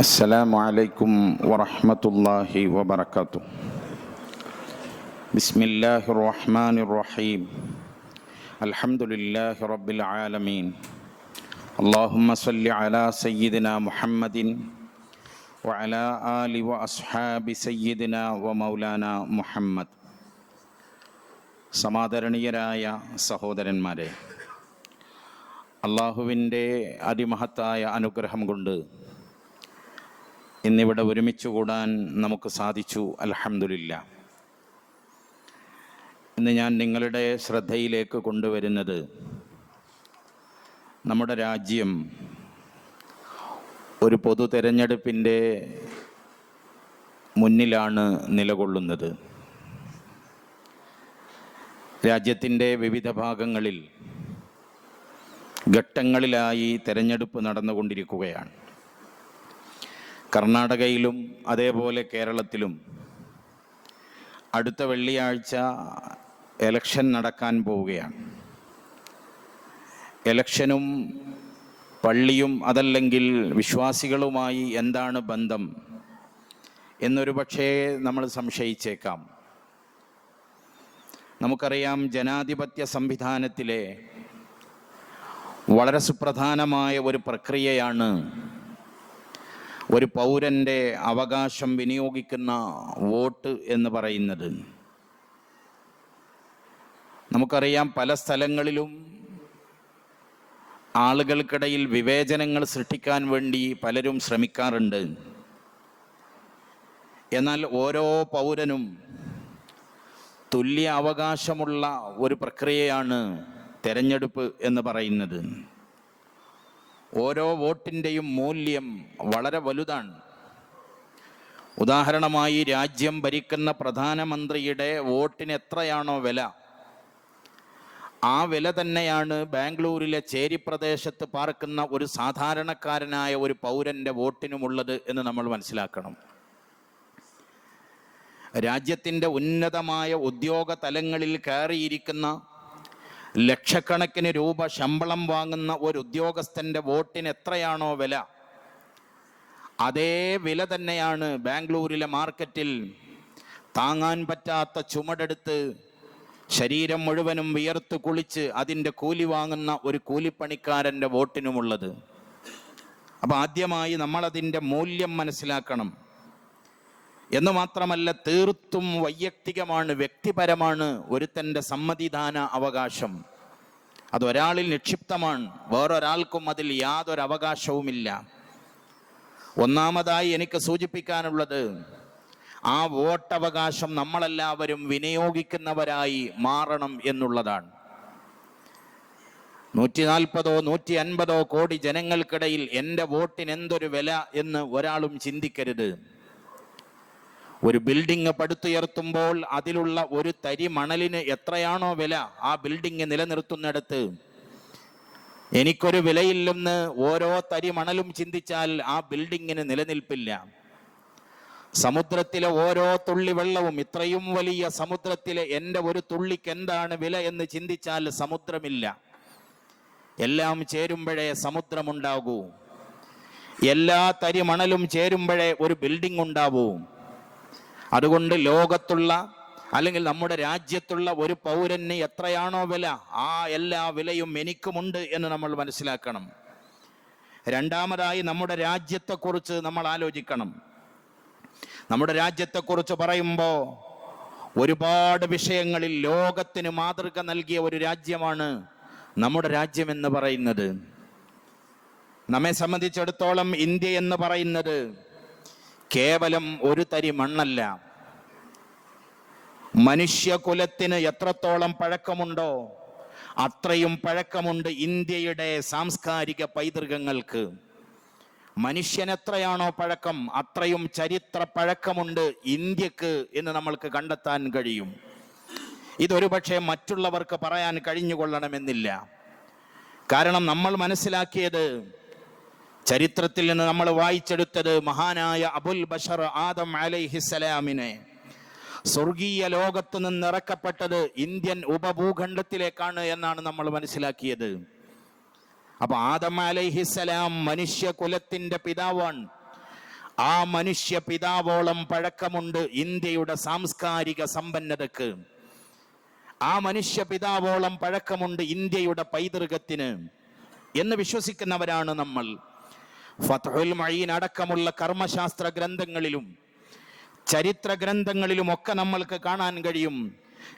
السلام عليكم ورحمة الله وبركاته. بسم الله الرحمن الرحيم. الحمد لله رب العالمين. اللهم صل على سيدنا محمد وعلى آل وأصحاب سيدنا ومولانا محمد. സമാദരണീയരായ സഹോദരന്മാരെ, അള്ളാഹുവിൻ്റെ അതിമഹത്തായ അനുഗ്രഹം കൊണ്ട് ഇന്നിവിടെ ഒരുമിച്ച് കൂടാൻ നമുക്ക് സാധിച്ചു. അൽഹംദുലില്ലാ. ഇന്ന് ഞാൻ നിങ്ങളുടെ ശ്രദ്ധയിലേക്ക് കൊണ്ടുവരുന്നത് നമ്മുടെ രാജ്യം ഒരു പൊതു തെരഞ്ഞെടുപ്പിൻ്റെ മുന്നിലാണ് നിലകൊള്ളുന്നത്. രാജ്യത്തിൻ്റെ വിവിധ ഭാഗങ്ങളിൽ ഘട്ടങ്ങളിലായി തെരഞ്ഞെടുപ്പ് നടന്നുകൊണ്ടിരിക്കുകയാണ്. കർണാടകയിലും അതേപോലെ കേരളത്തിലും അടുത്ത വെള്ളിയാഴ്ച ഇലക്ഷൻ നടക്കാൻ പോവുകയാണ്. ഇലക്ഷനും പള്ളിയും അതല്ലെങ്കിൽ വിശ്വാസികളുമായി എന്താണ് ബന്ധം എന്നൊരു പക്ഷേ നമ്മൾ സംശയിച്ചേക്കാം. നമുക്കറിയാം, ജനാധിപത്യ സംവിധാനത്തിലെ വളരെ സുപ്രധാനമായ ഒരു പ്രക്രിയയാണ് ഒരു പൗരൻ്റെ അവകാശം വിനിയോഗിക്കുന്ന വോട്ട് എന്ന് പറയുന്നത്. നമുക്കറിയാം, പല സ്ഥലങ്ങളിലും ആളുകൾക്കിടയിൽ വിവേചനങ്ങൾ സൃഷ്ടിക്കാൻ വേണ്ടി പലരും ശ്രമിക്കാറുണ്ട്. എന്നാൽ ഓരോ പൗരനും തുല്യ അവകാശമുള്ള ഒരു പ്രക്രിയയാണ് തെരഞ്ഞെടുപ്പ് എന്ന് പറയുന്നത്. ഓരോ വോട്ടിൻ്റെയും മൂല്യം വളരെ വലുതാണ്. ഉദാഹരണമായി, രാജ്യം ഭരിക്കുന്ന പ്രധാനമന്ത്രിയുടെ വോട്ടിന് എത്രയാണോ വില, ആ വില തന്നെയാണ് ബാംഗ്ലൂരിലെ ചേരി പ്രദേശത്ത് പാർക്കുന്ന ഒരു സാധാരണക്കാരനായ ഒരു പൗരൻ്റെ വോട്ടിനുമുള്ളത് എന്ന് നമ്മൾ മനസ്സിലാക്കണം. രാജ്യത്തിൻ്റെ ഉന്നതമായ ഉദ്യോഗ തലങ്ങളിൽ കയറിയിരിക്കുന്ന ലക്ഷക്കണക്കിന് രൂപ ശമ്പളം വാങ്ങുന്ന ഒരു ഉദ്യോഗസ്ഥൻ്റെ വോട്ടിന് എത്രയാണോ വില, അതേ വില തന്നെയാണ് ബാംഗ്ലൂരിലെ മാർക്കറ്റിൽ താങ്ങാൻ പറ്റാത്ത ചുമടെടുത്ത് ശരീരം മുഴുവനും വിയർത്ത് കുളിച്ച് അതിൻ്റെ കൂലി വാങ്ങുന്ന ഒരു കൂലിപ്പണിക്കാരൻ്റെ വോട്ടിനുമുള്ളത്. അപ്പോൾ ആദ്യമായി നമ്മളതിൻ്റെ മൂല്യം മനസ്സിലാക്കണം. എന്ന് മാത്രമല്ല, തീർത്തും വൈയക്തികമാണ്, വ്യക്തിപരമാണ് ഒരുത്തൻ്റെ സമ്മതിദാന അവകാശം. അതൊരാളിൽ നിക്ഷിപ്തമാണ്, വേറൊരാൾക്കും അതിൽ യാതൊരു അവകാശവുമില്ല. ഒന്നാമതായി എനിക്ക് സൂചിപ്പിക്കാനുള്ളത്, ആ വോട്ടവകാശം നമ്മളെല്ലാവരും വിനിയോഗിക്കുന്നവരായി മാറണം എന്നുള്ളതാണ്. 140 150 കോടി ജനങ്ങൾക്കിടയിൽ എൻ്റെ വോട്ടിന് എന്തൊരു വില എന്ന് ഒരാളും ചിന്തിക്കരുത്. ഒരു ബിൽഡിംഗ് പടുത്തുയർത്തുമ്പോൾ അതിലുള്ള ഒരു തരി മണലിന് എത്രയാണോ വില, ആ ബിൽഡിംഗ് നിലനിർത്തുന്നിടത്ത് എനിക്കൊരു വിലയില്ലെന്ന് ഓരോ തരി മണലും ചിന്തിച്ചാൽ ആ ബിൽഡിങ്ങിന് നിലനിൽപ്പില്ല. സമുദ്രത്തിലെ ഓരോ തുള്ളി വെള്ളവും, ഇത്രയും വലിയ സമുദ്രത്തിലെ എൻ്റെ ഒരു തുള്ളിക്ക് എന്താണ് വില എന്ന് ചിന്തിച്ചാൽ സമുദ്രമില്ല. എല്ലാം ചേരുമ്പോഴേ സമുദ്രമുണ്ടാകൂ. എല്ലാ തരി മണലും ചേരുമ്പോഴേ ഒരു ബിൽഡിംഗ് ഉണ്ടാവൂ. അതുകൊണ്ട് ലോകത്തുള്ള അല്ലെങ്കിൽ നമ്മുടെ രാജ്യത്തുള്ള ഒരു പൗരന് എത്രയാണോ വില, ആ എല്ലാ വിലയും എനിക്കുമുണ്ട് എന്ന് നമ്മൾ മനസ്സിലാക്കണം. രണ്ടാമതായി, നമ്മുടെ രാജ്യത്തെക്കുറിച്ച് നമ്മൾ ആലോചിക്കണം. നമ്മുടെ രാജ്യത്തെക്കുറിച്ച് പറയുമ്പോൾ ഒരുപാട് വിഷയങ്ങളിൽ ലോകത്തിന് മാതൃക നൽകിയ ഒരു രാജ്യമാണ് നമ്മുടെ രാജ്യം എന്ന് പറയുന്നത്. നമ്മെ സംബന്ധിച്ചിടത്തോളം ഇന്ത്യ എന്ന് പറയുന്നത് കേവലം ഒരു തരി മണ്ണല്ല. മനുഷ്യകുലത്തിന് എത്രത്തോളം പഴക്കമുണ്ടോ അത്രയും പഴക്കമുണ്ട് ഇന്ത്യയുടെ സാംസ്കാരിക പൈതൃകങ്ങൾക്ക്. മനുഷ്യൻ എത്രയാണോ പഴക്കം, അത്രയും ചരിത്ര പഴക്കമുണ്ട് ഇന്ത്യക്ക് എന്ന് നമ്മൾക്ക് കണ്ടെത്താൻ കഴിയും. ഇതൊരു പക്ഷേ മറ്റുള്ളവർക്ക് പറയാൻ കഴിഞ്ഞുകൊള്ളണമെന്നില്ല. കാരണം നമ്മൾ മനസ്സിലാക്കിയത്, ചരിത്രത്തിൽ നിന്ന് നമ്മൾ വായിച്ചെടുത്തത്, മഹാനായ അബുൽ ബഷർ ആദം അലൈഹിസ്സലാമിനെ സ്വർഗീയ ലോകത്ത് നിന്ന് ഇറക്കപ്പെട്ടത് ഇന്ത്യൻ ഉപഭൂഖണ്ഡത്തിലേക്കാണ് എന്നാണ് നമ്മൾ മനസ്സിലാക്കിയത്. അപ്പൊ ആദം അലൈഹിസ്സലാം മനുഷ്യ കുലത്തിന്റെ പിതാവാണ്. ആ മനുഷ്യ പിതാവോളം പഴക്കമുണ്ട് ഇന്ത്യയുടെ സാംസ്കാരിക സമ്പന്നതക്ക്. ആ മനുഷ്യ പിതാവോളം പഴക്കമുണ്ട് ഇന്ത്യയുടെ പൈതൃകത്തിന് എന്ന് വിശ്വസിക്കുന്നവരാണ് നമ്മൾ. ഫത്ഹുൽ മഈൻ അടക്കമുള്ള കർമ്മശാസ്ത്ര ഗ്രന്ഥങ്ങളിലും ചരിത്ര ഗ്രന്ഥങ്ങളിലും ഒക്കെ നമ്മൾക്ക് കാണാൻ കഴിയും,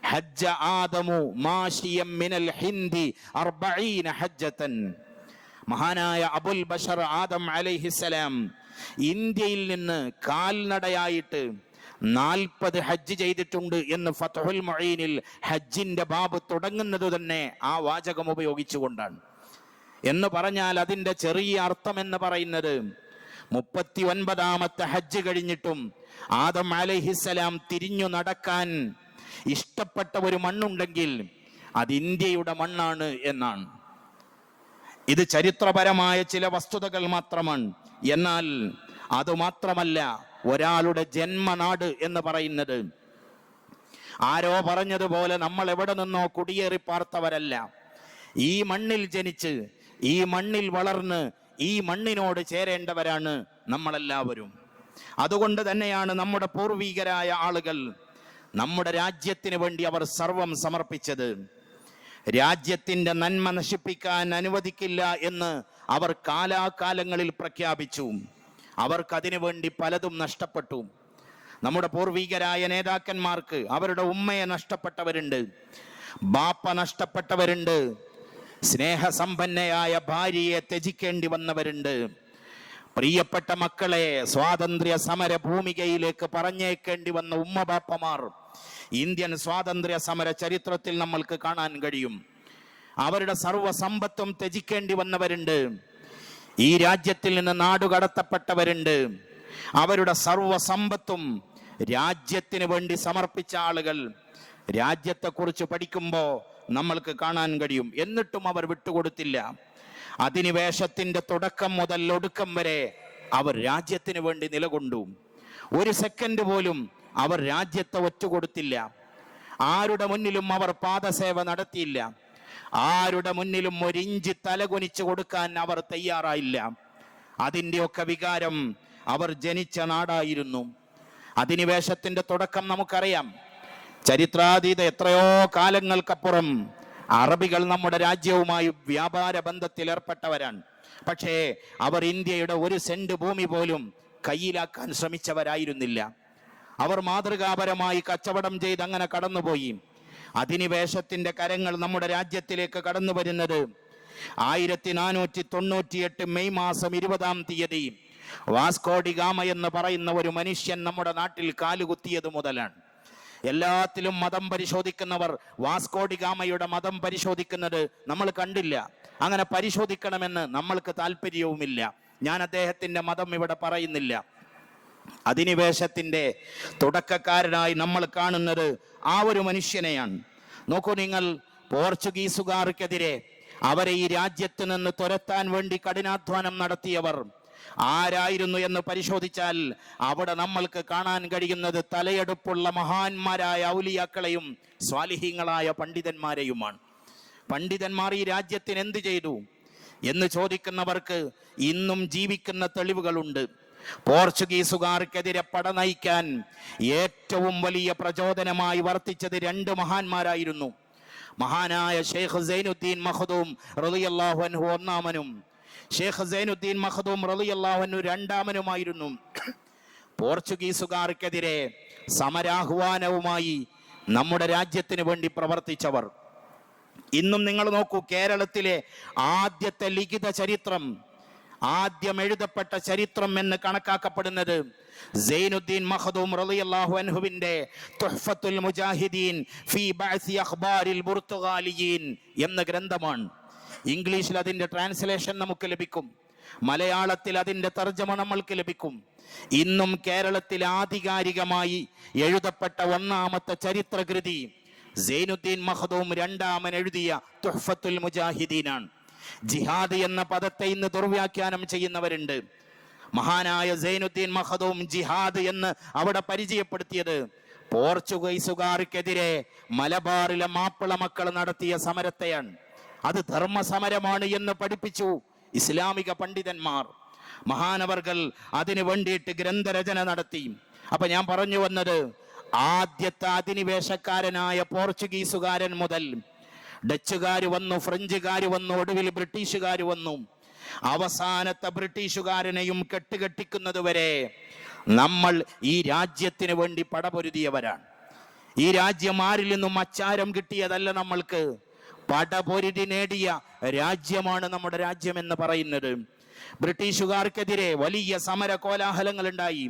ഹജ്ജ ആദമു മാഷിയം മിനൽ ഹിന്ദി 40 ഹജ്ജതൻ. മഹാനായ അബുൽ ബഷർ ആദം അലൈഹിസ്സലാം ഇന്ത്യയിൽ നിന്ന് കാൽനടയായിട്ട് 40 ഹജ്ജ് ചെയ്തിട്ടുണ്ട് എന്ന് ഫത്ഹുൽ മഈനിൽ ഹജ്ജിന്റെ ബാബ് തുടങ്ങുന്നത് തന്നെ ആ വാചകം ഉപയോഗിച്ചുകൊണ്ടാണ്. എന്ന് പറഞ്ഞാൽ അതിന്റെ ചെറിയ അർത്ഥം എന്ന് പറയുന്നത് 39ാമത്തെ ഹജ്ജ് കഴിഞ്ഞിട്ടും ആദം അലൈഹിസ്സലാം തിരിഞ്ഞു നടക്കാൻ ഇഷ്ടപ്പെട്ട ഒരു മണ്ണുണ്ടെങ്കിൽ അത് ഇന്ത്യയുടെ മണ്ണാണ് എന്നാണ്. ഇത് ചരിത്രപരമായ ചില വസ്തുതകൾ മാത്രമാണ്. എന്നാൽ അതുമാത്രമല്ല, ഒരാളുടെ ജന്മനാട് എന്ന് പറയുന്നത് ആരോ പറഞ്ഞതുപോലെ നമ്മൾ എവിടെ നിന്നോ കുടിയേറി പാർത്തവരല്ല. ഈ മണ്ണിൽ ജനിച്ച് ഈ മണ്ണിൽ വളർന്ന് ഈ മണ്ണിനോട് ചേരേണ്ടവരാണ് നമ്മളെല്ലാവരും. അതുകൊണ്ട് തന്നെയാണ് നമ്മുടെ പൂർവികരായ ആളുകൾ നമ്മുടെ രാജ്യത്തിന് വേണ്ടി അവർ സർവം സമർപ്പിച്ചത്. രാജ്യത്തിന്റെ നന്മ നശിപ്പിക്കാൻ അനുവദിക്കില്ല എന്ന് അവർ കാലാകാലങ്ങളിൽ പ്രഖ്യാപിച്ചു. അവർക്കതിനു വേണ്ടി പലതും നഷ്ടപ്പെട്ടു. നമ്മുടെ പൂർവികരായ നേതാക്കന്മാർക്ക് അവരുടെ ഉമ്മയെ നഷ്ടപ്പെട്ടവരുണ്ട്, ബാപ്പ നഷ്ടപ്പെട്ടവരുണ്ട്, സ്നേഹസമ്പന്നയായ ഭാര്യയെ ത്യജിക്കേണ്ടി വന്നവരുണ്ട്, പ്രിയപ്പെട്ട മക്കളെ സ്വാതന്ത്ര്യ സമര ഭൂമികയിലേക്ക് പറഞ്ഞേക്കേണ്ടി വന്ന ഉമ്മ ബാപ്പമാർ ഇന്ത്യൻ സ്വാതന്ത്ര്യ സമര ചരിത്രത്തിൽ നമ്മൾക്ക് കാണാൻ കഴിയും. അവരുടെ സർവ്വ സമ്പത്തും ത്യജിക്കേണ്ടി വന്നവരുണ്ട്. ഈ രാജ്യത്തിൽ നിന്ന് നാടുകടത്തപ്പെട്ടവരുണ്ട്. അവരുടെ സർവ്വ സമ്പത്തും രാജ്യത്തിന് വേണ്ടി സമർപ്പിച്ച ആളുകൾ രാജ്യത്തെക്കുറിച്ച് പഠിക്കുമ്പോൾ നമ്മൾക്ക് കാണാൻ കഴിയും. എന്നിട്ടും അവർ വിട്ടുകൊടുത്തില്ല. അധിനിവേശത്തിന്റെ തുടക്കം മുതൽ ഒടുക്കം വരെ അവർ രാജ്യത്തിന് വേണ്ടി നിലകൊണ്ടു. ഒരു സെക്കൻഡ് പോലും അവർ രാജ്യത്തെ ഒറ്റുകൊടുത്തില്ല. ആരുടെ മുന്നിലും അവർ പാദസേവ നടത്തിയില്ല. ആരുടെ മുന്നിലും ഒരിഞ്ച് തലകുനിച്ചു കൊടുക്കാൻ അവർ തയ്യാറായില്ല. അതിൻ്റെയൊക്കെ വികാരം അവർ ജനിച്ച നാടായിരുന്നു. അധിനിവേശത്തിന്റെ തുടക്കം നമുക്കറിയാം. ചരിത്രാതീത എത്രയോ കാലങ്ങൾക്കപ്പുറം അറബികൾ നമ്മുടെ രാജ്യവുമായി വ്യാപാര ബന്ധത്തിൽ ഏർപ്പെട്ടവരാണ്. പക്ഷേ അവർ ഇന്ത്യയുടെ ഒരു സെന്റ് ഭൂമി പോലും കയ്യിലാക്കാൻ ശ്രമിച്ചവരായിരുന്നില്ല. അവർ മാതൃകാപരമായി കച്ചവടം ചെയ്ത് അങ്ങനെ കടന്നുപോയി. അധിനിവേശത്തിന്റെ കരങ്ങൾ നമ്മുടെ രാജ്യത്തിലേക്ക് കടന്നു വരുന്നത് 1498 മെയ് മാസം 20-ാം തീയതി വാസ്കോഡി ഗാമ എന്ന് പറയുന്ന ഒരു മനുഷ്യൻ നമ്മുടെ നാട്ടിൽ കാലുകുത്തിയത് മുതലാണ്. എല്ലാത്തിലും മതം പരിശോധിക്കുന്നവർ വാസ്കോഡി ഗാമയുടെ മതം പരിശോധിക്കുന്നത് നമ്മൾ കണ്ടില്ല. അങ്ങനെ പരിശോധിക്കണമെന്ന് നമ്മൾക്ക് താല്പര്യവുമില്ല. ഞാൻ അദ്ദേഹത്തിന്റെ മതം ഇവിടെ പറയുന്നില്ല. അധിനിവേശത്തിന്റെ തുടക്കക്കാരനായി നമ്മൾ കാണുന്നത് ആ ഒരു മനുഷ്യനെയാണ്. നോക്കൂ നിങ്ങൾ, പോർച്ചുഗീസുകാർക്കെതിരെ അവരെ ഈ രാജ്യത്ത് നിന്ന് തുരത്താൻ വേണ്ടി കഠിനാധ്വാനം നടത്തിയവർ ആരായിരുന്നു എന്ന് പരിശോധിച്ചാൽ അവിടെ നമ്മൾക്ക് കാണാൻ കഴിയുന്നത് തലയെടുപ്പുള്ള മഹാന്മാരായ ഔലിയാക്കളെയും സ്വാലിഹീങ്ങളായ പണ്ഡിതന്മാരെയുമാണ്. പണ്ഡിതന്മാർ ഈ രാജ്യത്തിന് എന്ത് ചെയ്തു എന്ന് ചോദിക്കുന്നവർക്ക് ഇന്നും ജീവിക്കുന്ന തെളിവുകളുണ്ട്. പോർച്ചുഗീസുകാർക്കെതിരെ പട നയിക്കാൻ ഏറ്റവും വലിയ പ്രചോദനമായി വർത്തിച്ചത് 2 മഹാന്മാരായിരുന്നു. മഹാനായ ഷെയ്ഖ് സൈനുദ്ദീൻ മഖ്ദൂം റളിയല്ലാഹു അൻഹു ഒന്നാമനും ഷെയ്ഖ് സൈനുദ്ദീൻ മഖ്ദൂം റളിയല്ലാഹു അൻഹു രണ്ടാമനുമായിരുന്നു. പോർച്ചുഗീസുകാർക്കെതിരെ സമരാഹ്വാനവുമായി നമ്മുടെ രാജ്യത്തിന് വേണ്ടി പ്രവർത്തിച്ചവർ. ഇന്നും നിങ്ങൾ നോക്കൂ, കേരളത്തിലെ ആദ്യത്തെ ലിഖിത ചരിത്രം, ആദ്യം എഴുതപ്പെട്ട ചരിത്രം എന്ന് കണക്കാക്കപ്പെടുന്നത് സൈനുദ്ദീൻ മഖ്ദൂം റളിയല്ലാഹു അൻഹുവിന്റെ തുഹ്ഫത്തുൽ മുജാഹിദീൻ ഫീ ബഅസി അഖ്ബാരിൽ പുർത്തുഗാലിയീൻ എന്ന ഗ്രന്ഥമാണ്. ഇംഗ്ലീഷിൽ അതിന്റെ ട്രാൻസ്ലേഷൻ നമുക്ക് ലഭിക്കും, മലയാളത്തിൽ അതിന്റെ തർജ്ജമ നമ്മൾക്ക് ലഭിക്കും. ഇന്നും കേരളത്തിൽ ആധികാരികമായി എഴുതപ്പെട്ട ഒന്നാമത്തെ ചരിത്രകൃതി സൈനുദ്ദീൻ മഖ്ദൂം രണ്ടാമൻ എഴുതിയ തുഹ്ഫത്തുൽ മുജാഹിദീനാണ്. ജിഹാദ് എന്ന പദത്തെ ഇന്ന് ദുർവ്യാഖ്യാനം ചെയ്യുന്നവരുണ്ട്. മഹാനായ സൈനുദ്ദീൻ മഖ്ദൂം ജിഹാദ് എന്ന് അവിടെ പരിചയപ്പെടുത്തിയത് പോർച്ചുഗീസുകാർക്കെതിരെ മലബാറിലെ മാപ്പിള മക്കൾ നടത്തിയ സമരത്തെയാണ്. അത് ധർമ്മസമരമാണ് എന്ന് പഠിപ്പിച്ചു ഇസ്ലാമിക പണ്ഡിതന്മാർ. മഹാനവർകൾ അതിനു വേണ്ടിയിട്ട് ഗ്രന്ഥരചന നടത്തി. അപ്പൊ ഞാൻ പറഞ്ഞു വന്നത്, ആദ്യത്തെ അധിനിവേശക്കാരനായ പോർച്ചുഗീസുകാരൻ മുതൽ ഡച്ചുകാർ വന്നു, ഫ്രഞ്ചുകാർ വന്നു, ഒടുവിൽ ബ്രിട്ടീഷുകാർ വന്നു. അവസാനത്തെ ബ്രിട്ടീഷുകാരനെയും കെട്ടുകെട്ടിക്കുന്നത് വരെ നമ്മൾ ഈ രാജ്യത്തിന് വേണ്ടി പടപൊരുതിയവരാണ്. ഈ രാജ്യം ആരിൽ നിന്നും അച്ചാരം കിട്ടിയതല്ല, നമ്മൾക്ക് പടപൊരുതി നേടിയ രാജ്യമാണ് നമ്മുടെ രാജ്യം എന്ന് പറയുന്നത്. ബ്രിട്ടീഷുകാർക്കെതിരെ വലിയ സമര കോലാഹലങ്ങൾ ഉണ്ടായി.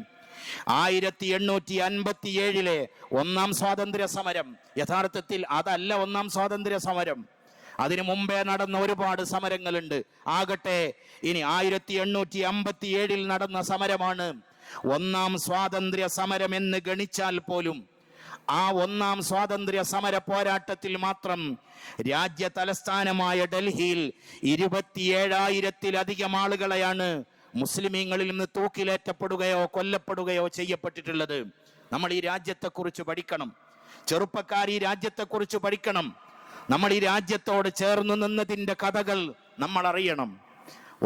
1857 ഒന്നാം സ്വാതന്ത്ര്യ സമരം, യഥാർത്ഥത്തിൽ അതല്ല ഒന്നാം സ്വാതന്ത്ര്യ സമരം, അതിനു മുമ്പേ നടന്ന ഒരുപാട് സമരങ്ങളുണ്ട്. ആകട്ടെ ഇനി 1857 നടന്ന സമരമാണ് ഒന്നാം സ്വാതന്ത്ര്യ സമരം എന്ന് ഗണിച്ചാൽ പോലും ആ ഒന്നാം സ്വാതന്ത്ര്യ സമര പോരാട്ടത്തിൽ മാത്രം രാജ്യ തലസ്ഥാനമായ ഡൽഹിയിൽ 27,000-ത്തിലധികം ആളുകളെയാണ് മുസ്ലിമീങ്ങളിൽ നിന്ന് തൂക്കിലേറ്റപ്പെടുകയോ കൊല്ലപ്പെടുകയോ ചെയ്യപ്പെട്ടിട്ടുള്ളത്. നമ്മൾ ഈ രാജ്യത്തെക്കുറിച്ച് പഠിക്കണം. ചെറുപ്പക്കാർ ഈ രാജ്യത്തെക്കുറിച്ച് പഠിക്കണം. നമ്മൾ ഈ രാജ്യത്തോട് ചേർന്ന് നിന്നതിൻ്റെ കഥകൾ നമ്മൾ അറിയണം.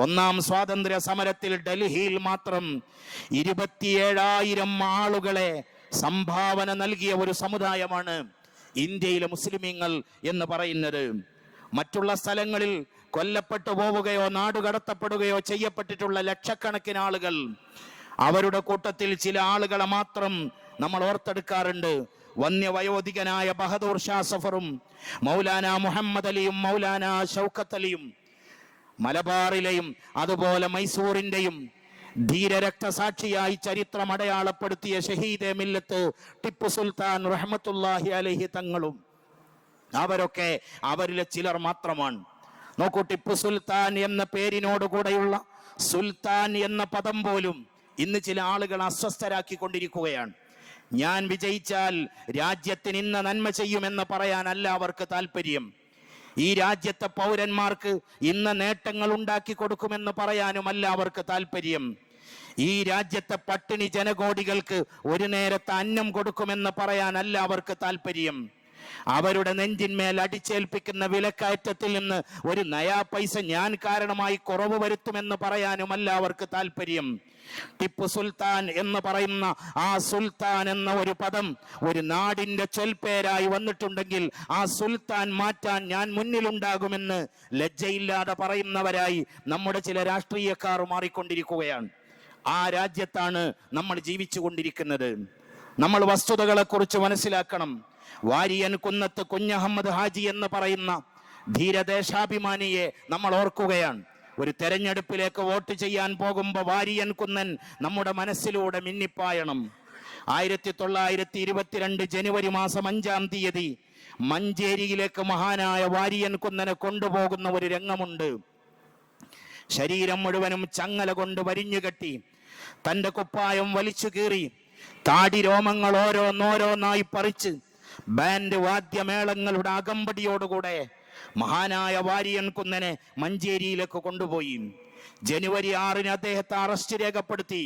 ഒന്നാം സ്വാതന്ത്ര്യ സമരത്തിൽ ഡൽഹിയിൽ മാത്രം 27,000 ആളുകളെ സംഭാവന നൽകിയ ഒരു സമുദായമാണ് ഇന്ത്യയിലെ മുസ്ലിമീങ്ങൾ എന്ന് പറയുന്നത്. മറ്റുള്ള സ്ഥലങ്ങളിൽ കൊല്ലപ്പെട്ടു പോവുകയോ നാടുകടത്തപ്പെടുകയോ ചെയ്യപ്പെട്ടിട്ടുള്ള ലക്ഷക്കണക്കിന് ആളുകൾ, അവരുടെ കൂട്ടത്തിൽ ചില ആളുകളെ മാത്രം നമ്മൾ ഓർത്തെടുക്കാറുണ്ട്. വന്യവയോധികനായ ബഹദൂർ ഷാ സഫറും മൗലാന മുഹമ്മദ് അലിയും മൗലാന ഷൗക്കത്ത് അലിയും, മലബാറിലെയും അതുപോലെ മൈസൂറിന്റെയും ധീരരക്തസാക്ഷിയായി ചരിത്രം അടയാളപ്പെടുത്തിയ ഷഹീദെ മില്ലത്ത് ടിപ്പു സുൽത്താൻ റഹ്മത്തുള്ളാഹി അലൈഹി തങ്ങളും, അവരൊക്കെ അവരിലെ ചിലർ മാത്രമാണ്. നോക്കൂ, ടിപ്പു സുൽത്താൻ എന്ന പേരിനോടുകൂടെയുള്ള സുൽത്താൻ എന്ന പദം പോലും ഇന്ന് ചില ആളുകൾ അസ്വസ്ഥരാക്കിക്കൊണ്ടിരിക്കുകയാണ്. ഞാൻ വിജയിച്ചാൽ രാജ്യത്തിന് ഇന്ന നന്മ ചെയ്യുമെന്ന് പറയാനല്ല അവർക്ക് താല്പര്യം. ഈ രാജ്യത്തെ പൗരന്മാർക്ക് ഇന്ന നേട്ടങ്ങൾ ഉണ്ടാക്കി കൊടുക്കുമെന്ന് പറയാനുമല്ല അവർക്ക് താല്പര്യം. ഈ രാജ്യത്തെ പട്ടിണി ജനകോടികൾക്ക് ഒരു നേരത്തെ അന്നം കൊടുക്കുമെന്ന് പറയാനല്ല അവർക്ക് താല്പര്യം. അവരുടെ നെഞ്ചിന്മേൽ അടിച്ചേൽപ്പിക്കുന്ന വിലക്കയറ്റത്തിൽ നിന്ന് ഒരു നയാ പൈസ ഞാൻ കാരണമായി കുറവ് വരുത്തുമെന്ന് പറയാനുമല്ല അവർക്ക് താല്പര്യം. ടിപ്പു സുൽത്താൻ എന്ന് പറയുന്ന ആ സുൽത്താൻ എന്ന ഒരു പദം ഒരു നാടിന്റെ ചൊൽപ്പേരായി വന്നിട്ടുണ്ടെങ്കിൽ ആ സുൽത്താൻ മാറ്റാൻ ഞാൻ മുന്നിലുണ്ടാകുമെന്ന് ലജ്ജയില്ലാതെ പറയുന്നവരായി നമ്മുടെ ചില രാഷ്ട്രീയക്കാർ മാറിക്കൊണ്ടിരിക്കുകയാണ്. ആ രാജ്യത്താണ് നമ്മൾ ജീവിച്ചു കൊണ്ടിരിക്കുന്നത്. നമ്മൾ വസ്തുതകളെ കുറിച്ച് മനസ്സിലാക്കണം. വാരിയൻ കുന്നത്ത് കുഞ്ഞഹമ്മദ് ഹാജി എന്ന് പറയുന്ന ധീരദേശാഭിമാനിയെ നമ്മൾ ഓർക്കുകയാണ്. ഒരു തെരഞ്ഞെടുപ്പിലേക്ക് വോട്ട് ചെയ്യാൻ പോകുമ്പോൾ വാരിയൻ കുന്നൻ നമ്മുടെ മനസ്സിലൂടെ മിന്നിപ്പായണം. 1922 ജനുവരി മാസം 5-ാം തീയതി മഞ്ചേരിയിലേക്ക് മഹാനായ വാരിയൻ കുന്നനെ കൊണ്ടുപോകുന്ന ഒരു രംഗമുണ്ട്. ശരീരം മുഴുവനും ചങ്ങല കൊണ്ട് വരിഞ്ഞുകെട്ടി, തന്റെ കുപ്പായം വലിച്ചു കീറി, താടി രോമങ്ങൾ ഓരോന്നോരോന്നായി പറിച്ച്, ബാൻഡ് വാദ്യമേളങ്ങളുടെ അകമ്പടിയോടുകൂടെ മഹാനായ വാരിയൻ കുന്നനെ മഞ്ചേരിയിലേക്ക് കൊണ്ടുപോയി. ജനുവരി 6-ന് അദ്ദേഹത്തെ അറസ്റ്റ് രേഖപ്പെടുത്തി.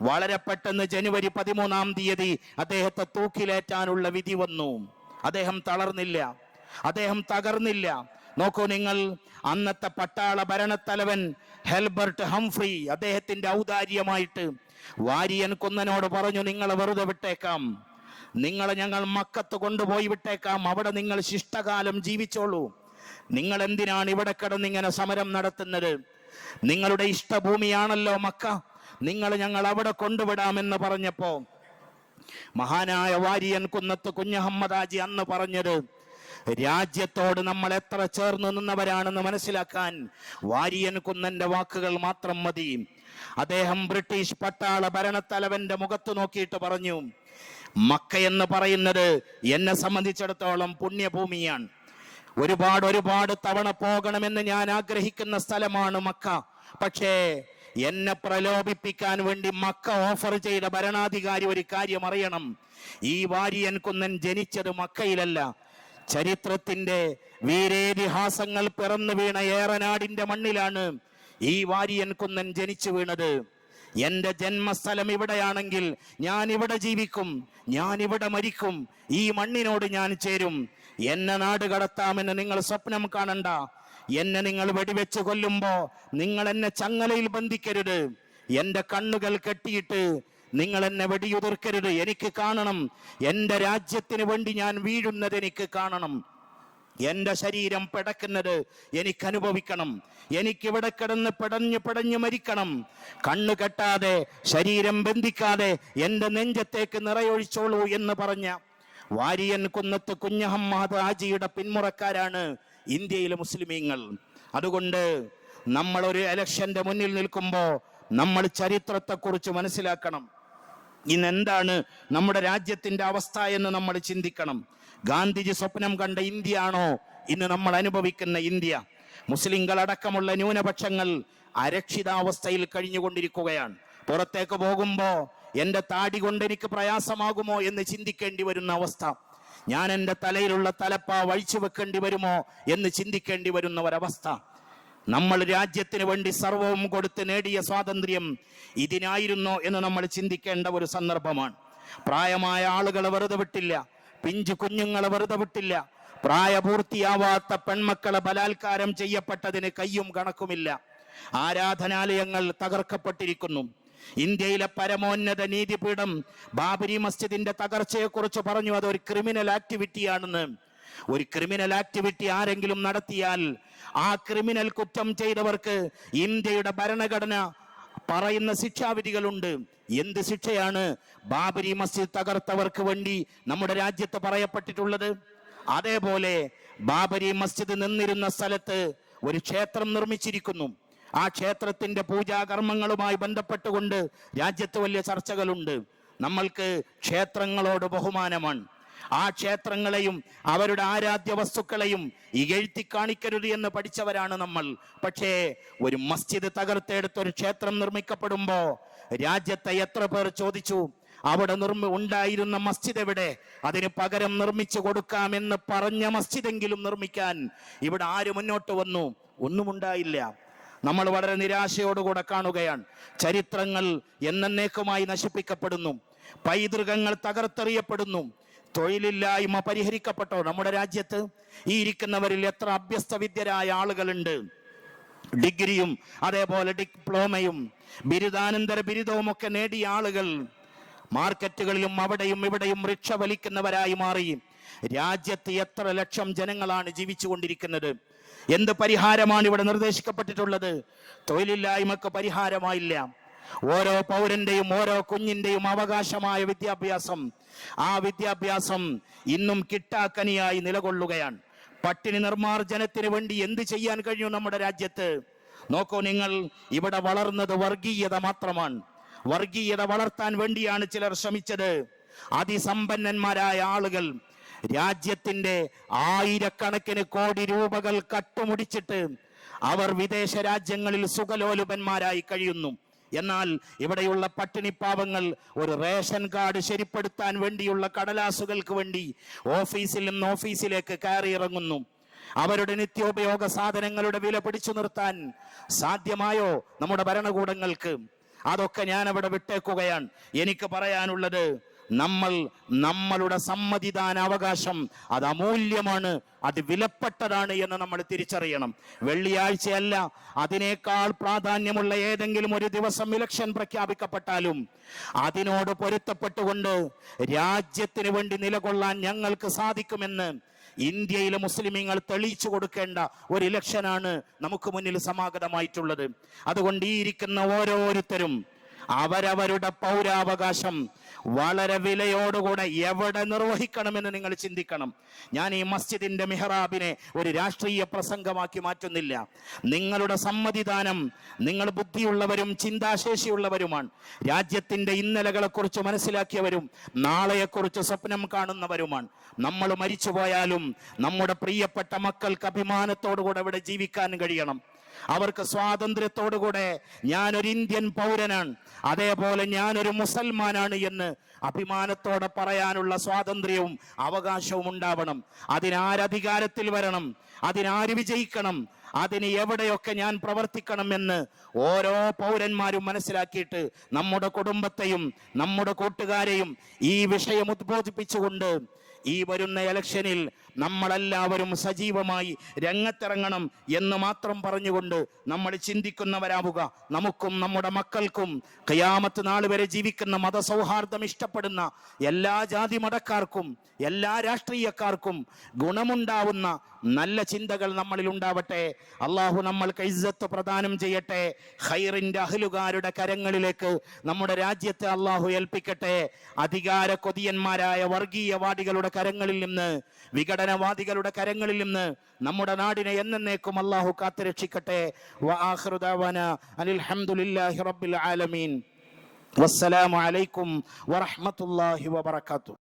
വളരെ പെട്ടെന്ന് ജനുവരി 13-ാം തീയതി അദ്ദേഹത്തെ തൂക്കിലേറ്റാനുള്ള വിധി വന്നു. അദ്ദേഹം തളർന്നില്ല, അദ്ദേഹം തകർന്നില്ല. നോക്കൂ നിങ്ങൾ, അന്നത്തെ പട്ടാള ഭരണത്തലവൻ ഹെൽബർട്ട് ഹംഫ്രി അദ്ദേഹത്തിന്റെ ഔദാര്യമായിട്ട് വാരിയൻ കുന്നനോട് പറഞ്ഞു, നിങ്ങളെ വെറുതെ വിട്ടേക്കാം, നിങ്ങളെ ഞങ്ങൾ മക്കത്ത് കൊണ്ടുപോയി വിട്ടേക്കാം, അവിടെ നിങ്ങൾ ശിഷ്ടകാലം ജീവിച്ചോളൂ, നിങ്ങൾ എന്തിനാണ് ഇവിടെ കിടന്നിങ്ങനെ സമരം നടത്തുന്നത്? നിങ്ങളുടെ ഇഷ്ടഭൂമിയാണല്ലോ മക്ക, നിങ്ങൾ ഞങ്ങൾ അവിടെ കൊണ്ടുവിടാമെന്ന് പറഞ്ഞപ്പോ മഹാനായ വാരിയൻ കുന്നത്ത് കുഞ്ഞഹമ്മദ് ഹാജി അന്ന് പറഞ്ഞത്, രാജ്യത്തോട് നമ്മൾ എത്ര ചേർന്ന് നിന്നവരാണെന്ന് മനസ്സിലാക്കാൻ വാരിയൻ കുന്നന്റെ വാക്കുകൾ മാത്രം മതി. അദ്ദേഹം ബ്രിട്ടീഷ് പട്ടാള ഭരണത്തലവന്റെ മുഖത്ത് നോക്കിയിട്ട് പറഞ്ഞു, മക്ക എന്ന് പറയുന്നത് എന്നെ സംബന്ധിച്ചിടത്തോളം പുണ്യഭൂമിയാണ്. ഒരുപാട് തവണ പോകണമെന്ന് ഞാൻ ആഗ്രഹിക്കുന്ന സ്ഥലമാണ് മക്ക. പക്ഷേ എന്നെ പ്രലോഭിപ്പിക്കാൻ വേണ്ടി മക്ക ഓഫർ ചെയ്ത ഭരണാധികാരി ഒരു കാര്യം അറിയണം, ഈ വാരിയൻ കുന്നൻ ജനിച്ചത് മക്കയിലല്ല, ചരിത്രത്തിന്റെ വീരേതിഹാസങ്ങൾ പിറന്നു വീണ ഏറനാടിന്റെ മണ്ണിലാണ് ഈ വാരിയൻ കുന്നൻ ജനിച്ചു വീണത്. എന്റെ ജന്മസ്ഥലം ഇവിടെയാണെങ്കിൽ ഞാൻ ഇവിടെ ജീവിക്കും, ഞാൻ ഇവിടെ മരിക്കും, ഈ മണ്ണിനോട് ഞാൻ ചേരും. എന്നെ നാട് കടത്താമെന്ന് നിങ്ങൾ സ്വപ്നം കാണണ്ട. എന്നെ നിങ്ങൾ വെടിവെച്ച് കൊല്ലുമ്പോ നിങ്ങൾ എന്നെ ചങ്ങലയിൽ ബന്ധിക്കരുത്, എന്റെ കണ്ണുകൾ കെട്ടിയിട്ട് നിങ്ങൾ എന്നെ വെടിയുതിർക്കരുത്. എനിക്ക് കാണണം, എന്റെ രാജ്യത്തിന് വേണ്ടി ഞാൻ വീഴുന്നത് എനിക്ക് കാണണം, എന്റെ ശരീരം പിടക്കുന്നത് എനിക്ക് അനുഭവിക്കണം, എനിക്കിവിടെ കിടന്ന് പിടഞ്ഞു മരിക്കണം. കണ്ണു കെട്ടാതെ, ശരീരം ബന്ധിക്കാതെ എന്റെ നെഞ്ചത്തേക്ക് നിറയൊഴിച്ചോളൂ എന്ന് പറഞ്ഞ വാരിയൻ കുന്നത്ത് കുഞ്ഞഹമ്മദ് ഹാജിയുടെ പിന്മുറക്കാരാണ് ഇന്ത്യയിലെ മുസ്ലിമീങ്ങൾ. അതുകൊണ്ട് നമ്മൾ ഒരു ഇലക്ഷന്റെ മുന്നിൽ നിൽക്കുമ്പോൾ നമ്മൾ ചരിത്രത്തെക്കുറിച്ച് മനസ്സിലാക്കണം. ഇന്ന് എന്താണ് നമ്മുടെ രാജ്യത്തിന്റെ അവസ്ഥ എന്ന് നമ്മൾ ചിന്തിക്കണം. ഗാന്ധിജി സ്വപ്നം കണ്ട ഇന്ത്യ ആണോ ഇന്ന് നമ്മൾ അനുഭവിക്കുന്ന ഇന്ത്യ? മുസ്ലിങ്ങൾ അടക്കമുള്ള ന്യൂനപക്ഷങ്ങൾ അരക്ഷിതാവസ്ഥയിൽ കഴിഞ്ഞുകൊണ്ടിരിക്കുകയാണ്. പുറത്തേക്ക് പോകുമ്പോ എന്റെ താടി കൊണ്ട് എനിക്ക് പ്രയാസമാകുമോ എന്ന് ചിന്തിക്കേണ്ടി വരുന്ന അവസ്ഥ, ഞാൻ എൻ്റെ തലയിലുള്ള തലപ്പ വഴിച്ചു വെക്കേണ്ടി വരുമോ എന്ന് ചിന്തിക്കേണ്ടി വരുന്ന ഒരവസ്ഥ. നമ്മൾ രാജ്യത്തിന് വേണ്ടി സർവവും കൊടുത്ത് നേടിയ സ്വാതന്ത്ര്യം ഇതിനായിരുന്നോ എന്ന് നമ്മൾ ചിന്തിക്കേണ്ട ഒരു സന്ദർഭമാണ്. പ്രായമായ ആളുകളെ വെറുതെ വിട്ടില്ല, പിഞ്ചു കുഞ്ഞുങ്ങളെ വെറുതെ വിട്ടില്ല, പ്രായപൂർത്തിയാവാത്ത പെൺമക്കളെ ബലാത്കാരം ചെയ്യപ്പെട്ടതിന് കയ്യും കണക്കുമില്ല. ആരാധനാലയങ്ങൾ തകർക്കപ്പെട്ടിരിക്കുന്നു. ഇന്ത്യയിലെ പരമോന്നത നീതിപീഠം ബാബരി മസ്ജിദിന്റെ തകർച്ചയെക്കുറിച്ച് പറഞ്ഞു അതൊരു ക്രിമിനൽ ആക്ടിവിറ്റിയാണെന്ന്. ഒരു ക്രിമിനൽ ആക്ടിവിറ്റി ആരെങ്കിലും നടത്തിയാൽ ആ ക്രിമിനൽ കുറ്റം ചെയ്തവർക്ക് ഇന്ത്യയുടെ ഭരണഘടന പറയുന്ന ശിക്ഷാവിധികളുണ്ട്. എന്ത് ശിക്ഷയാണ് ബാബരി മസ്ജിദ് തകർത്തവർക്ക് വേണ്ടി നമ്മുടെ രാജ്യത്ത് പറയപ്പെട്ടിട്ടുള്ളത്? അതേപോലെ ബാബരി മസ്ജിദ് നിന്നിരുന്ന സ്ഥലത്ത് ഒരു ക്ഷേത്രം നിർമ്മിച്ചിരിക്കുന്നു. ആ ക്ഷേത്രത്തിന്റെ പൂജാകർമ്മങ്ങളുമായി ബന്ധപ്പെട്ടുകൊണ്ട് രാജ്യത്ത് വലിയ ചർച്ചകളുണ്ട്. നമ്മൾക്ക് ക്ഷേത്രങ്ങളോട് ബഹുമാനമാണ്. ആ ക്ഷേത്രങ്ങളെയും അവരുടെ ആരാധ്യ വസ്തുക്കളെയും ഇകഴ്ത്തി കാണിക്കരുത് എന്ന് പഠിച്ചവരാണ് നമ്മൾ. പക്ഷേ ഒരു മസ്ജിദ് തകർത്തെടുത്ത് ഒരു ക്ഷേത്രം നിർമ്മിക്കപ്പെടുമ്പോ രാജ്യത്തെ എത്ര പേർ ചോദിച്ചു, അവിടെ ഉണ്ടായിരുന്ന മസ്ജിദ് എവിടെ? അതിന് പകരം നിർമ്മിച്ചു കൊടുക്കാമെന്ന് പറഞ്ഞ മസ്ജിദെങ്കിലും നിർമ്മിക്കാൻ ഇവിടെ ആര് മുന്നോട്ട് വന്നു? ഒന്നും ഉണ്ടായില്ല. നമ്മൾ വളരെ നിരാശയോടുകൂടെ കാണുകയാണ്. ചരിത്രങ്ങൾ എന്നേക്കുമായി നശിപ്പിക്കപ്പെടുന്നു, പൈതൃകങ്ങൾ തകർത്തെറിയപ്പെടുന്നു. തൊഴിലില്ലായ്മ പരിഹരിക്കപ്പെട്ടോ നമ്മുടെ രാജ്യത്ത്? ഈ ഇരിക്കുന്നവരിൽ എത്ര അഭ്യസ്ത വിദ്യരായ ആളുകളുണ്ട്? ഡിഗ്രിയും അതേപോലെ ഡിപ്ലോമയും ബിരുദാനന്തര ബിരുദവും ഒക്കെ നേടിയ ആളുകൾ മാർക്കറ്റുകളിലും അവിടെയും ഇവിടെയും റിക്ഷ വലിക്കുന്നവരായി മാറി. രാജ്യത്ത് എത്ര ലക്ഷം ജനങ്ങളാണ് ജീവിച്ചു കൊണ്ടിരിക്കുന്നത്? എന്ത് പരിഹാരമാണ് ഇവിടെ നിർദ്ദേശിക്കപ്പെട്ടിട്ടുള്ളത്? തൊഴിലില്ലായ്മക്ക് പരിഹാരമായില്ല. ഓരോ പൗരന്റെയും ഓരോ കുഞ്ഞിന്റെയും അവകാശമായ വിദ്യാഭ്യാസം, ആ വിദ്യാഭ്യാസം ഇന്നും കിട്ടാക്കനിയായി നിലകൊള്ളുകയാണ്. പട്ടിണി നിർമ്മാർജ്ജനത്തിന് വേണ്ടി എന്ത് ചെയ്യാൻ കഴിയും നമ്മുടെ രാജ്യത്ത്? നോക്കൂ നിങ്ങൾ, ഇവിടെ വളർന്നത് വർഗീയത മാത്രമാണ്. വർഗീയത വളർത്താൻ വേണ്ടിയാണ് ചിലർ ശ്രമിച്ചത്. അതിസമ്പന്നന്മാരായ ആളുകൾ രാജ്യത്തിന്റെ ആയിരക്കണക്കിന് കോടി രൂപകൾ കട്ടുമുടിച്ചിട്ട് അവർ വിദേശ രാജ്യങ്ങളിൽ സുഖലോലുപന്മാരായി കഴിയുന്നു. എന്നാൽ ഇവിടെയുള്ള പട്ടിണിപ്പാവങ്ങൾ ഒരു റേഷൻ കാർഡ് ശരിപ്പെടുത്താൻ വേണ്ടിയുള്ള കടലാസുകൾക്ക് വേണ്ടി ഓഫീസിൽ നിന്ന് ഓഫീസിലേക്ക് കയറിയിറങ്ങുന്നു. അവരുടെ നിത്യോപയോഗ സാധനങ്ങളുടെ വില പിടിച്ചു നിർത്താൻ സാധ്യമായോ നമ്മുടെ ഭരണകൂടങ്ങൾക്ക്? അതൊക്കെ ഞാൻ അവിടെ വിട്ടേക്കുകയാണ്. എനിക്ക് പറയാനുള്ളത്, നമ്മളുടെ സമ്മതിദാന അവകാശം അത് അമൂല്യമാണ്, അത് വിലപ്പെട്ടതാണ് എന്ന് നമ്മൾ തിരിച്ചറിയണം. വെള്ളിയാഴ്ചയല്ല, അതിനേക്കാൾ പ്രാധാന്യമുള്ള ഏതെങ്കിലും ഒരു ദിവസം ഇലക്ഷൻ പ്രഖ്യാപിക്കപ്പെട്ടാലും അതിനോട് പൊരുത്തപ്പെട്ടുകൊണ്ട് രാജ്യത്തിന് വേണ്ടി നിലകൊള്ളാൻ ഞങ്ങൾക്ക് സാധിക്കുമെന്ന് ഇന്ത്യയിലെ മുസ്ലിമീങ്ങൾ തെളിയിച്ചു കൊടുക്കേണ്ട ഒരു ഇലക്ഷനാണ് നമുക്ക് മുന്നിൽ സമാഗതമായിട്ടുള്ളത്. അതുകൊണ്ട് ഈ ഇരിക്കുന്ന ഓരോരുത്തരും അവരവരുടെ പൗരാവകാശം വളരെ വിലയോടുകൂടെ എവിടെ നിർവഹിക്കണമെന്ന് നിങ്ങൾ ചിന്തിക്കണം. ഞാൻ ഈ മസ്ജിദിന്റെ മിഹ്റാബിനെ ഒരു രാഷ്ട്രീയ പ്രസംഗമാക്കി മാറ്റുന്നില്ല. നിങ്ങളുടെ സമ്മതിദാനം, നിങ്ങൾ ബുദ്ധിയുള്ളവരും ചിന്താശേഷിയുള്ളവരുമാണ്. രാജ്യത്തിന്റെ ഇന്നലകളെക്കുറിച്ച് മനസ്സിലാക്കിയവരും നാളെയെക്കുറിച്ച് സ്വപ്നം കാണുന്നവരുമാണ്. നമ്മൾ മരിച്ചുപോയാലും നമ്മുടെ പ്രിയപ്പെട്ട മക്കൾക്ക് അഭിമാനത്തോടുകൂടെ ഇവിടെ ജീവിക്കാൻ കഴിയണം. അവർക്ക് സ്വാതന്ത്ര്യത്തോടുകൂടെ ഞാനൊരു ഇന്ത്യൻ പൗരനാണ്, അതേപോലെ ഞാനൊരു മുസൽമാനാണ് എന്ന് അഭിമാനത്തോടെ പറയാനുള്ള സ്വാതന്ത്ര്യവും അവകാശവും ഉണ്ടാവണം. അതിനാരധികാരത്തിൽ വരണം, അതിനാര് വിജയിക്കണം, അതിന് എവിടെയൊക്കെ ഞാൻ പ്രവർത്തിക്കണം എന്ന് ഓരോ പൗരന്മാരും മനസ്സിലാക്കിയിട്ട് നമ്മുടെ കുടുംബത്തെയും നമ്മുടെ കൂട്ടുകാരെയും ഈ വിഷയം ഉദ്ബോധിപ്പിച്ചുകൊണ്ട് ഈ വരുന്ന ഇലക്ഷനിൽ നമ്മളെല്ലാവരും സജീവമായി രംഗത്തിറങ്ങണം എന്ന് മാത്രം പറഞ്ഞുകൊണ്ട് നമ്മൾ ചിന്തിക്കുന്നവരാവുക. നമുക്കും നമ്മുടെ മക്കൾക്കും ഖിയാമത്ത് നാൾ വരെ ജീവിക്കുന്ന മതസൗഹാർദ്ദം ഇഷ്ടപ്പെടുന്ന എല്ലാ ജാതി മതക്കാർക്കും എല്ലാ രാഷ്ട്രീയക്കാർക്കും ഗുണമുണ്ടാവുന്ന നല്ല ചിന്തകൾ നമ്മളിൽ ഉണ്ടാവട്ടെ. അള്ളാഹു നമ്മൾക്ക് ഇസ്സത്ത് പ്രദാനം ചെയ്യട്ടെ. ഖൈറിന്റെ അഹ്ലുകാരുടെ കരങ്ങളിലേക്ക് നമ്മുടെ രാജ്യത്തെ അള്ളാഹു ഏൽപ്പിക്കട്ടെ. അധികാര കൊതിയന്മാരായ വർഗീയവാദികളുടെ കരങ്ങളിൽ നിന്ന്, വിഘടനവാദികളുടെ കരങ്ങളിൽ നിന്ന് നമ്മുടെ നാടിനെ എന്നേക്കും അള്ളാഹു കാത്തുരക്ഷിക്കട്ടെ. വആഖിറു ദഅവാനാ അനിൽ ഹംദുലില്ലാഹി റബ്ബിൽ ആലമീൻ. വസ്സലാമു അലൈക്കും വറഹ്മത്തുള്ളാഹി വബറകാതുഹു.